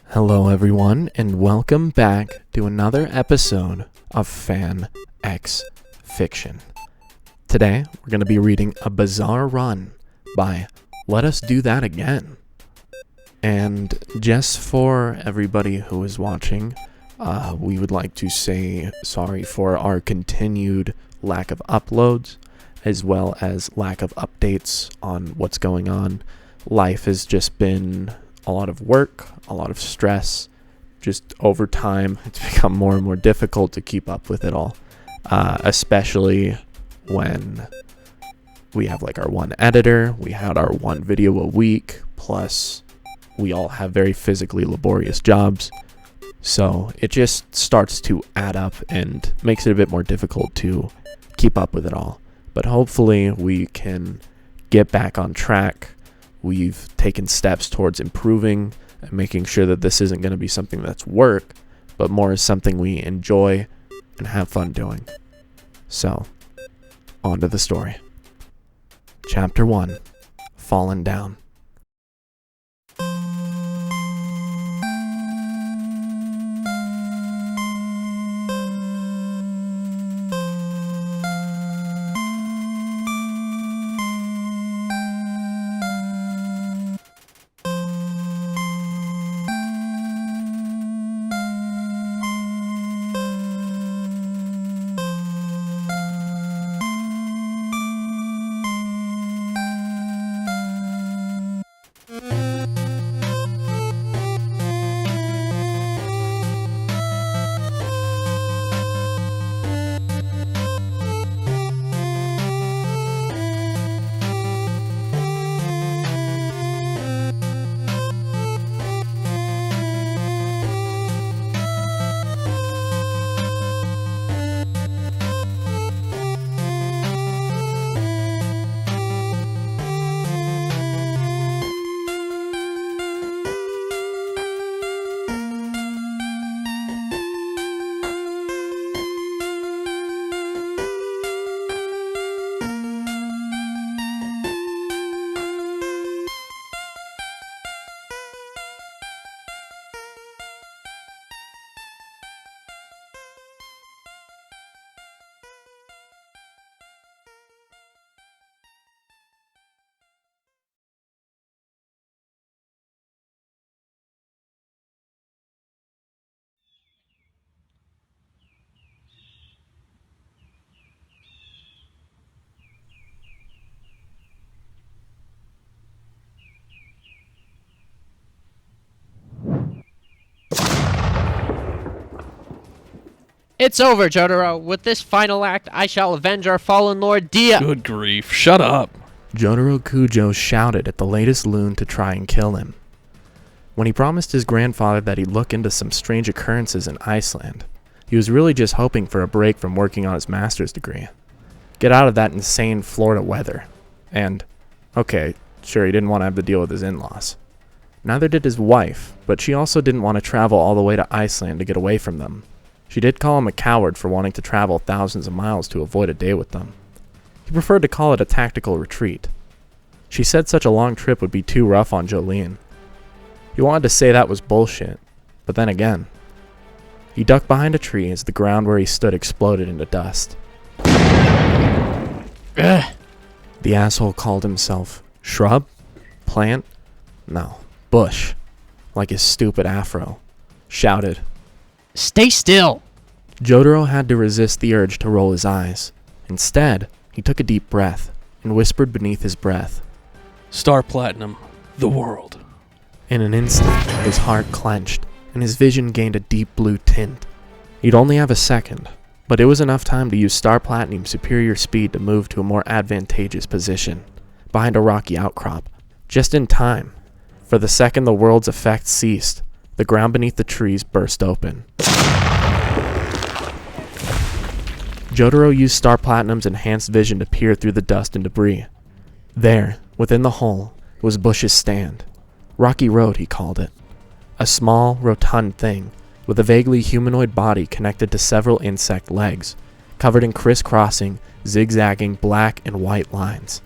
Hello everyone, and welcome back to another episode of Fan X Fiction. Today, we're going to be reading A Bizarre Run by Let Us Do That Again. And just for everybody who is watching, we would like to say sorry for our continued lack of uploads, as well as lack of updates on what's going on. Life has just been a lot of work, a lot of stress. Just over time, it's become more and more difficult to keep up with it all, especially when we have like our one editor, we had our one video a week, plus we all have very physically laborious jobs. So it just starts to add up and makes it a bit more difficult to keep up with it all. But hopefully we can get back on track. We've taken steps towards improving and making sure that this isn't going to be something that's work, but more is something we enjoy and have fun doing. So, on to the story. Chapter 1, Fallen Down. It's over, Jotaro. With this final act, I shall avenge our fallen lord Dia. Good grief, shut up. Jotaro Kujo shouted at the latest loon to try and kill him. When he promised his grandfather that he'd look into some strange occurrences in Iceland, he was really just hoping for a break from working on his master's degree. Get out of that insane Florida weather. And, okay, sure, he didn't want to have to deal with his in-laws. Neither did his wife, but she also didn't want to travel all the way to Iceland to get away from them. She did call him a coward for wanting to travel thousands of miles to avoid a day with them. He preferred to call it a tactical retreat. She said such a long trip would be too rough on Jolene. He wanted to say that was bullshit, but then again. He ducked behind a tree as the ground where he stood exploded into dust. Ugh. The asshole called himself shrub? Plant? No, bush. Like his stupid afro. Shouted. Stay still. Jotaro had to resist the urge to roll his eyes. Instead, he took a deep breath and whispered beneath his breath, Star Platinum, the world. In an instant, his heart clenched and his vision gained a deep blue tint. He'd only have a second, but it was enough time to use Star Platinum's superior speed to move to a more advantageous position, behind a rocky outcrop, just in time. For the second the world's effect ceased, the ground beneath the trees burst open. Jotaro used Star Platinum's enhanced vision to peer through the dust and debris. There, within the hole, was Bush's stand. Rocky Road, he called it. A small, rotund thing with a vaguely humanoid body connected to several insect legs, covered in crisscrossing, zigzagging black and white lines.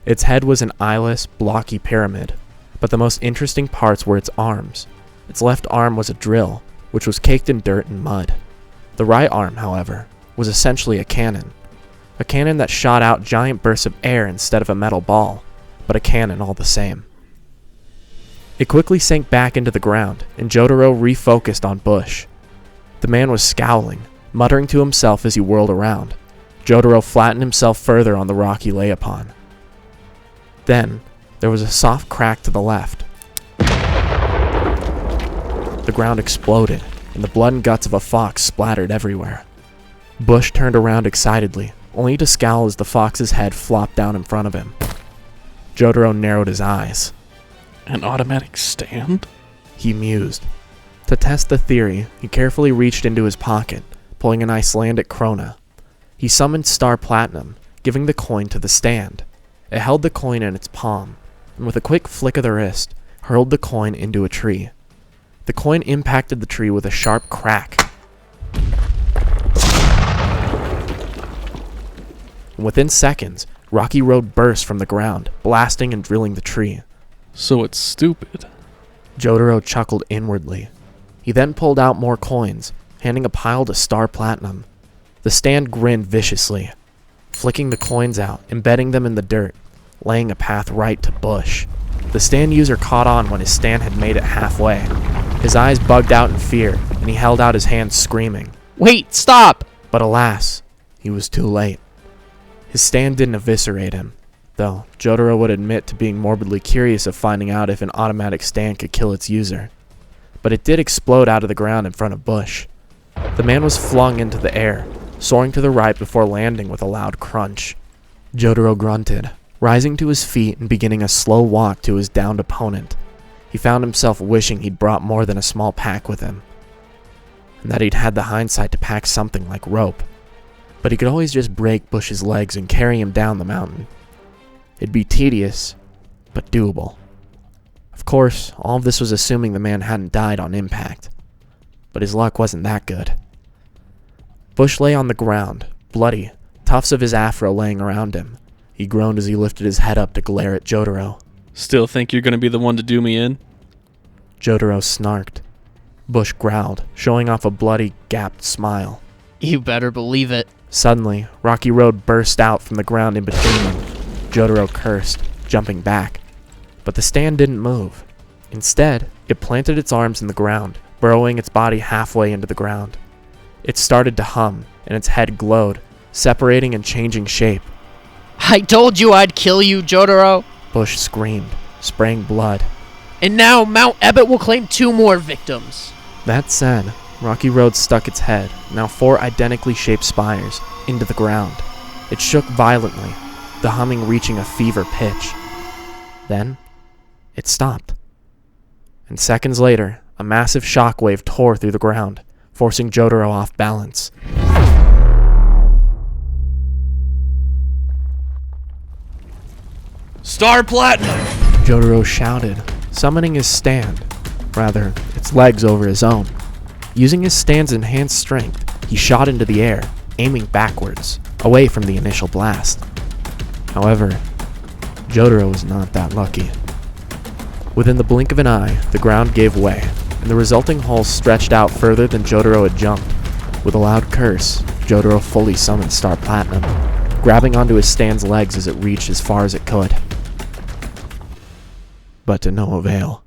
Its head was an eyeless, blocky pyramid, but the most interesting parts were its arms. Its left arm was a drill, which was caked in dirt and mud. The right arm, however, was essentially a cannon that shot out giant bursts of air instead of a metal ball, but a cannon all the same. It quickly sank back into the ground, and Jotaro refocused on Bush. The man was scowling, muttering to himself as he whirled around. Jotaro flattened himself further on the rock he lay upon. Then, there was a soft crack to the left. The ground exploded, and the blood and guts of a fox splattered everywhere. Bush turned around excitedly, only to scowl as the fox's head flopped down in front of him. Jotaro narrowed his eyes. An automatic stand? He mused. To test the theory, he carefully reached into his pocket, pulling an Icelandic krona. He summoned Star Platinum, giving the coin to the stand. It held the coin in its palm, and with a quick flick of the wrist, hurled the coin into a tree. The coin impacted the tree with a sharp crack. And within seconds, Rocky Road burst from the ground, blasting and drilling the tree. So it's stupid. Jotaro chuckled inwardly. He then pulled out more coins, handing a pile to Star Platinum. The stand grinned viciously, flicking the coins out, embedding them in the dirt, laying a path right to Bush. The stand user caught on when his stand had made it halfway. His eyes bugged out in fear, and he held out his hand screaming. Wait, stop! But alas, he was too late. His stand didn't eviscerate him, though Jotaro would admit to being morbidly curious of finding out if an automatic stand could kill its user. But it did explode out of the ground in front of Bush. The man was flung into the air, soaring to the right before landing with a loud crunch. Jotaro grunted, rising to his feet and beginning a slow walk to his downed opponent. He found himself wishing he'd brought more than a small pack with him, and that he'd had the hindsight to pack something like rope. But he could always just break Bush's legs and carry him down the mountain. It'd be tedious, but doable. Of course, all of this was assuming the man hadn't died on impact. But his luck wasn't that good. Bush lay on the ground, bloody, tufts of his afro laying around him. He groaned as he lifted his head up to glare at Jotaro. Still think you're gonna be the one to do me in? Jotaro snarked. Bush growled, showing off a bloody, gapped smile. You better believe it. Suddenly, Rocky Road burst out from the ground in between them. Jotaro cursed, jumping back. But the stand didn't move. Instead, it planted its arms in the ground, burrowing its body halfway into the ground. It started to hum, and its head glowed, separating and changing shape. I told you I'd kill you, Jotaro! Bush screamed, spraying blood. And now Mount Ebott will claim 2 more victims. That said, Rocky Road stuck its head, now 4 identically shaped spires, into the ground. It shook violently, the humming reaching a fever pitch. Then, it stopped. And seconds later, a massive shockwave tore through the ground, forcing Jotaro off balance. Star Platinum! Jotaro shouted, summoning his stand, rather, its legs over his own. Using his stand's enhanced strength, he shot into the air, aiming backwards, away from the initial blast. However, Jotaro was not that lucky. Within the blink of an eye, the ground gave way, and the resulting hole stretched out further than Jotaro had jumped. With a loud curse, Jotaro fully summoned Star Platinum, grabbing onto his stand's legs as it reached as far as it could. But to no avail.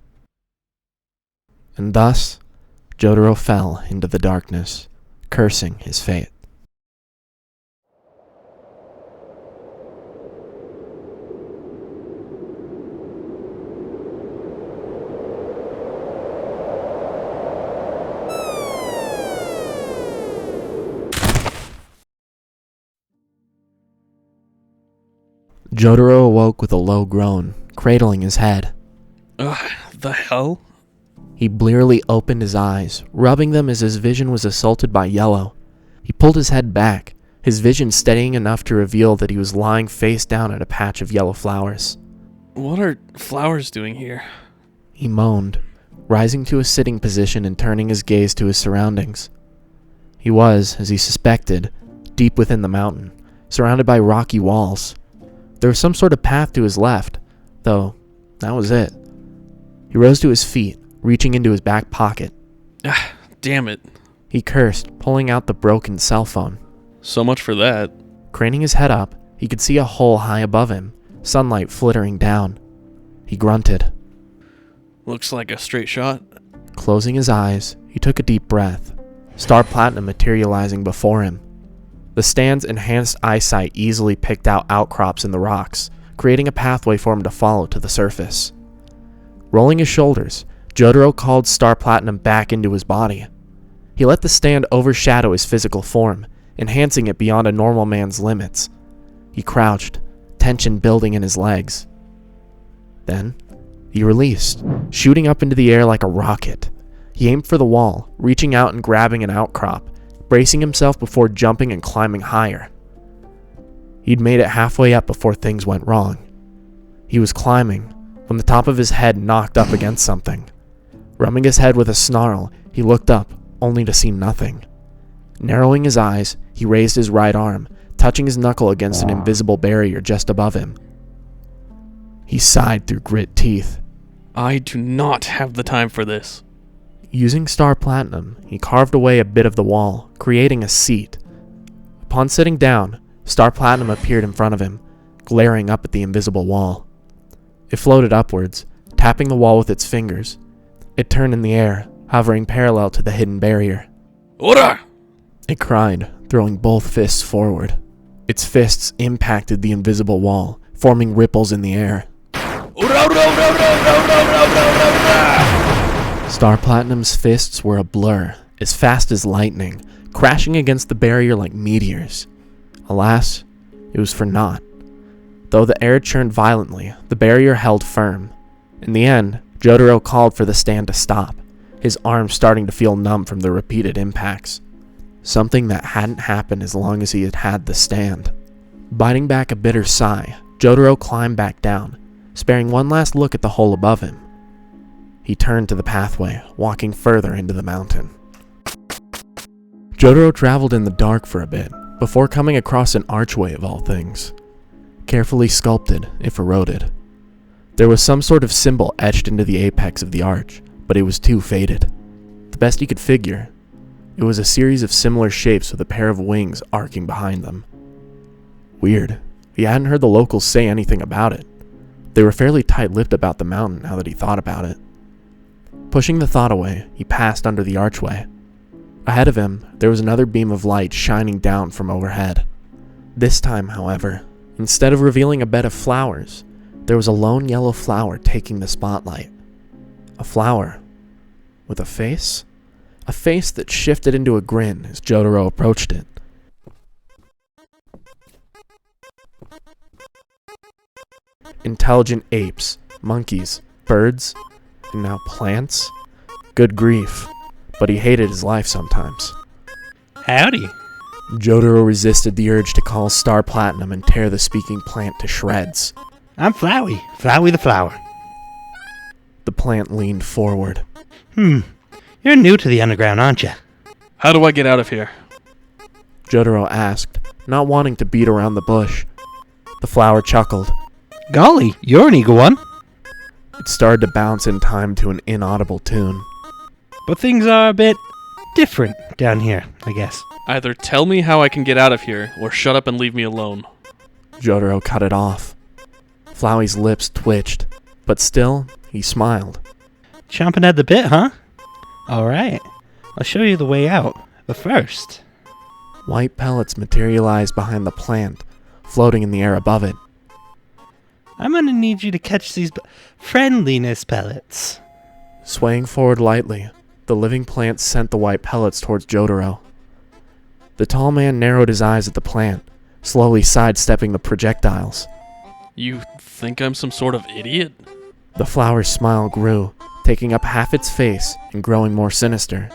And thus, Jotaro fell into the darkness, cursing his fate. Jotaro awoke with a low groan, cradling his head. The hell? He blearily opened his eyes, rubbing them as his vision was assaulted by yellow. He pulled his head back, his vision steadying enough to reveal that he was lying face down at a patch of yellow flowers. What are flowers doing here? He moaned, rising to a sitting position and turning his gaze to his surroundings. He was, as he suspected, deep within the mountain, surrounded by rocky walls. There was some sort of path to his left, though that was it. He rose to his feet, reaching into his back pocket. Ah, damn it. He cursed, pulling out the broken cell phone. So much for that. Craning his head up, he could see a hole high above him, sunlight flittering down. He grunted. Looks like a straight shot. Closing his eyes, he took a deep breath, Star Platinum materializing before him. The stand's enhanced eyesight easily picked out outcrops in the rocks, creating a pathway for him to follow to the surface. Rolling his shoulders, Jotaro called Star Platinum back into his body. He let the stand overshadow his physical form, enhancing it beyond a normal man's limits. He crouched, tension building in his legs. Then, he released, shooting up into the air like a rocket. He aimed for the wall, reaching out and grabbing an outcrop, bracing himself before jumping and climbing higher. He'd made it halfway up before things went wrong. He was climbing when the top of his head knocked up against something. Rubbing his head with a snarl, he looked up, only to see nothing. Narrowing his eyes, he raised his right arm, touching his knuckle against an invisible barrier just above him. He sighed through grit teeth. I do not have the time for this. Using Star Platinum, he carved away a bit of the wall, creating a seat. Upon sitting down, Star Platinum appeared in front of him, glaring up at the invisible wall. It floated upwards, tapping the wall with its fingers. It turned in the air, hovering parallel to the hidden barrier. Ora! It cried, throwing both fists forward. Its fists impacted the invisible wall, forming ripples in the air. Star Platinum's fists were a blur, as fast as lightning, crashing against the barrier like meteors. Alas, it was for naught. Though the air churned violently, the barrier held firm. In the end, Jotaro called for the stand to stop, his arms starting to feel numb from the repeated impacts. Something that hadn't happened as long as he had had the stand. Biting back a bitter sigh, Jotaro climbed back down, sparing one last look at the hole above him. He turned to the pathway, walking further into the mountain. Jotaro traveled in the dark for a bit, before coming across an archway of all things. Carefully sculpted, if eroded. There was some sort of symbol etched into the apex of the arch, but it was too faded. The best he could figure, it was a series of similar shapes with a pair of wings arcing behind them. Weird. He hadn't heard the locals say anything about it. They were fairly tight-lipped about the mountain now that he thought about it. Pushing the thought away, he passed under the archway. Ahead of him, there was another beam of light shining down from overhead. This time, however, instead of revealing a bed of flowers, there was a lone yellow flower taking the spotlight. A flower with a face? A face that shifted into a grin as Jotaro approached it. Intelligent apes, monkeys, birds, and now plants? Good grief, but he hated his life sometimes. Howdy. Jotaro resisted the urge to call Star Platinum and tear the speaking plant to shreds. I'm Flowey. Flowey the flower. The plant leaned forward. You're new to the underground, aren't you? How do I get out of here? Jotaro asked, not wanting to beat around the bush. The flower chuckled. Golly, you're an eager one. It started to bounce in time to an inaudible tune. But things are a bit different down here, I guess. Either tell me how I can get out of here, or shut up and leave me alone. Jotaro cut it off. Flowey's lips twitched, but still, he smiled. Chomping at the bit, huh? Alright, I'll show you the way out. But first... White pellets materialized behind the plant, floating in the air above it. I'm gonna need you to catch these friendliness pellets. Swaying forward lightly, the living plant sent the white pellets towards Jotaro. The tall man narrowed his eyes at the plant, slowly sidestepping the projectiles. You think I'm some sort of idiot? The flower's smile grew, taking up half its face and growing more sinister.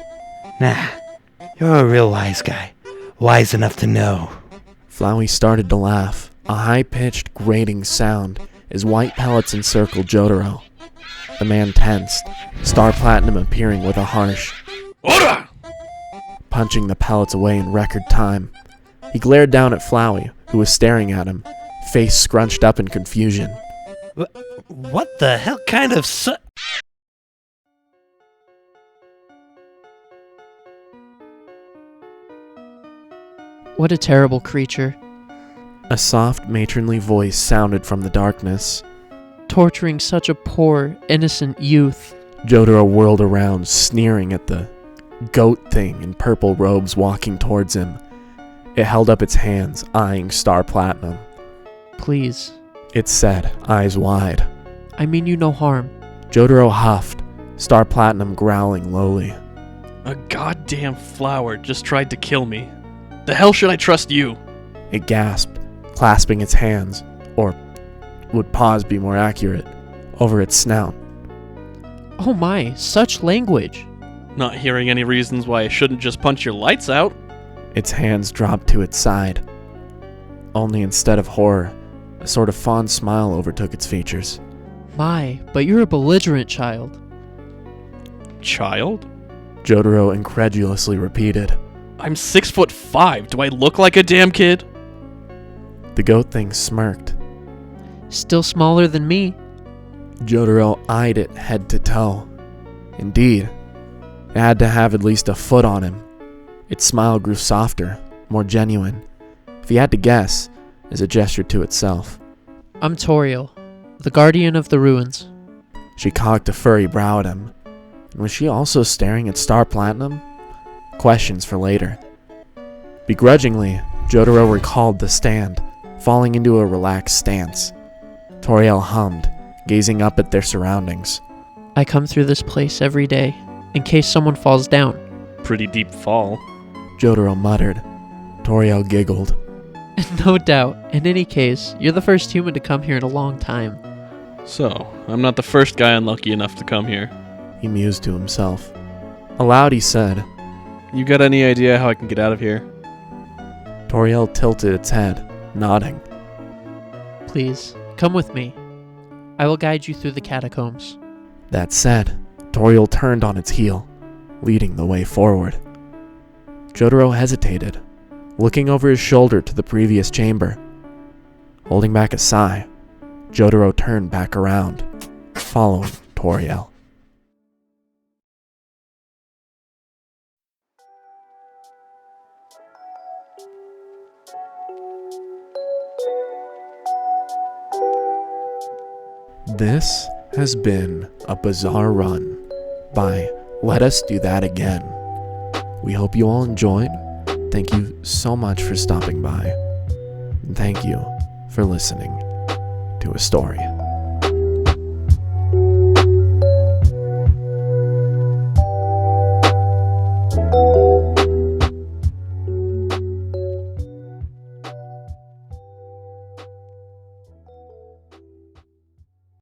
Nah, you're a real wise guy. Wise enough to know. Flowey started to laugh, a high-pitched, grating sound as white pellets encircled Jotaro. The man tensed, Star Platinum appearing with a harsh, Ora! punching the pellets away in record time. He glared down at Flowey, who was staring at him, face scrunched up in confusion. What the hell kind of What a terrible creature. A soft, matronly voice sounded from the darkness. Torturing such a poor, innocent youth. Jotaro whirled around, sneering at the goat thing in purple robes walking towards him. It held up its hands, eyeing Star Platinum. Please. It said, eyes wide. I mean you no harm. Jotaro huffed, Star Platinum growling lowly. A goddamn flower just tried to kill me. The hell should I trust you? It gasped, clasping its hands, or would paws be more accurate, over its snout. Oh my, such language. Not hearing any reasons why I shouldn't just punch your lights out. Its hands dropped to its side. Only instead of horror, a sort of fond smile overtook its features. My, but you're a belligerent child. Child? Jotaro incredulously repeated. I'm 6'5". Do I look like a damn kid? The goat thing smirked. Still smaller than me. Jotaro eyed it head to toe. Indeed, it had to have at least a foot on him. Its smile grew softer, more genuine. If he had to guess, as it gestured to itself. I'm Toriel, the guardian of the ruins. She cocked a furry brow at him. And was she also staring at Star Platinum? Questions for later. Begrudgingly, Jotaro recalled the stand, falling into a relaxed stance. Toriel hummed, gazing up at their surroundings. I come through this place every day, in case someone falls down. Pretty deep fall. Jotaro muttered. Toriel giggled. No doubt. In any case, you're the first human to come here in a long time. So, I'm not the first guy unlucky enough to come here. He mused to himself. Aloud he said, You got any idea how I can get out of here? Toriel tilted its head, nodding. Please, come with me. I will guide you through the catacombs. That said, Toriel turned on its heel, leading the way forward. Jotaro hesitated, looking over his shoulder to the previous chamber. Holding back a sigh, Jotaro turned back around, following Toriel. This has been a bizarre run by Let Us Do That Again. We hope you all enjoyed. Thank you so much for stopping by. And thank you for listening to a story.